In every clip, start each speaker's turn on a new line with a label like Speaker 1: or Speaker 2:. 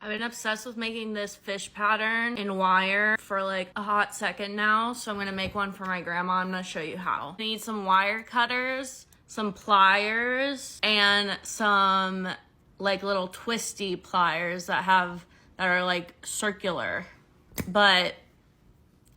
Speaker 1: I've been obsessed with making this fish pattern in wire for like a hot second now, so I'm gonna make one for my grandma. I'm gonna show you how. I need some wire cutters, some pliers, and some like little twisty pliers that are like circular, but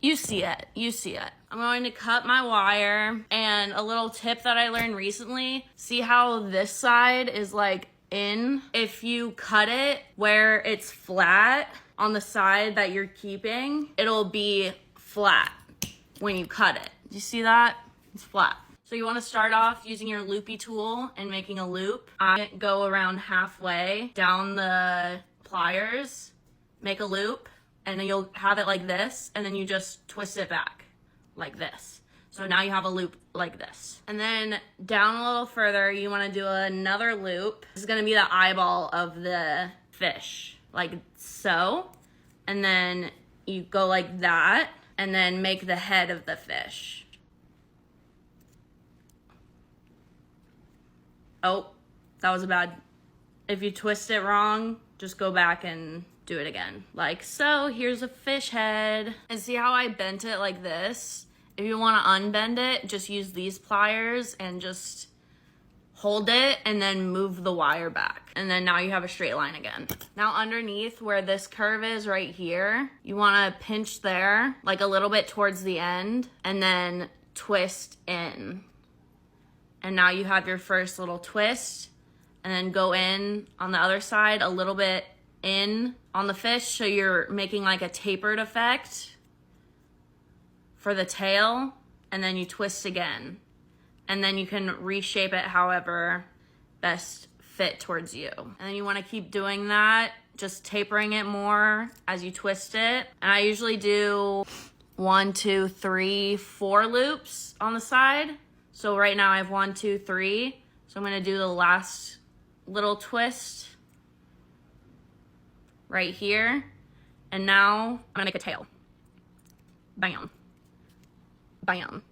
Speaker 1: you see it, you see it. I'm going to cut my wire, and a little tip that I learned recently, see how this side is like in? If you cut it where it's flat on the side that you're keeping, it'll be flat when you cut it. Do you see that? It's flat. So you want to start off using your loopy tool and making a loop. I go around halfway down the pliers, make a loop, and then you'll have it like this, and then you just twist it back like this. So now you have a loop like this. And then down a little further, you want to do another loop. This is going to be the eyeball of the fish, like so. And then you go like that, and then make the head of the fish. Oh, that was bad. If you twist it wrong, just go back and do it again. Like so. Here's a fish head. And see how I bent it like this? If you want to unbend it, just use these pliers and just hold it and then move the wire back. And then now you have a straight line again. Now underneath where this curve is right here, you want to pinch there, like a little bit towards the end, and then twist in. And now you have your first little twist, and then go in on the other side a little bit in on the fish, so you're making like a tapered effect for the tail, and then you twist again, and then you can reshape it however best fit towards you. And then you want to keep doing that, just tapering it more as you twist it. And I usually do 1, 2, 3, 4 loops on the side. So right now I have 1, 2, 3. So I'm going to do the last little twist right here, and now I'm gonna make a tail. Bam. Bam.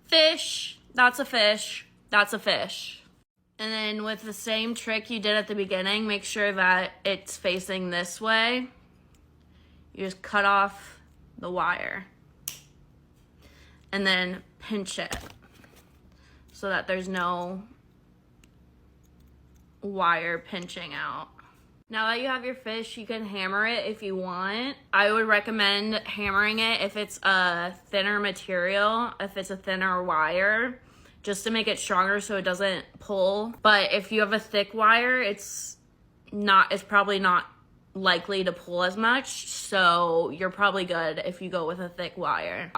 Speaker 1: Fish. That's a fish. That's a fish. And then with the same trick you did at the beginning, make sure that it's facing this way. You just cut off the wire. And then pinch it so that there's no wire pinching out. Now that you have your fish, you can hammer it if you want. I would recommend hammering it if it's a thinner material, if it's a thinner wire, just to make it stronger so it doesn't pull. But if you have a thick wire, it's probably not likely to pull as much, so you're probably good if you go with a thick wire.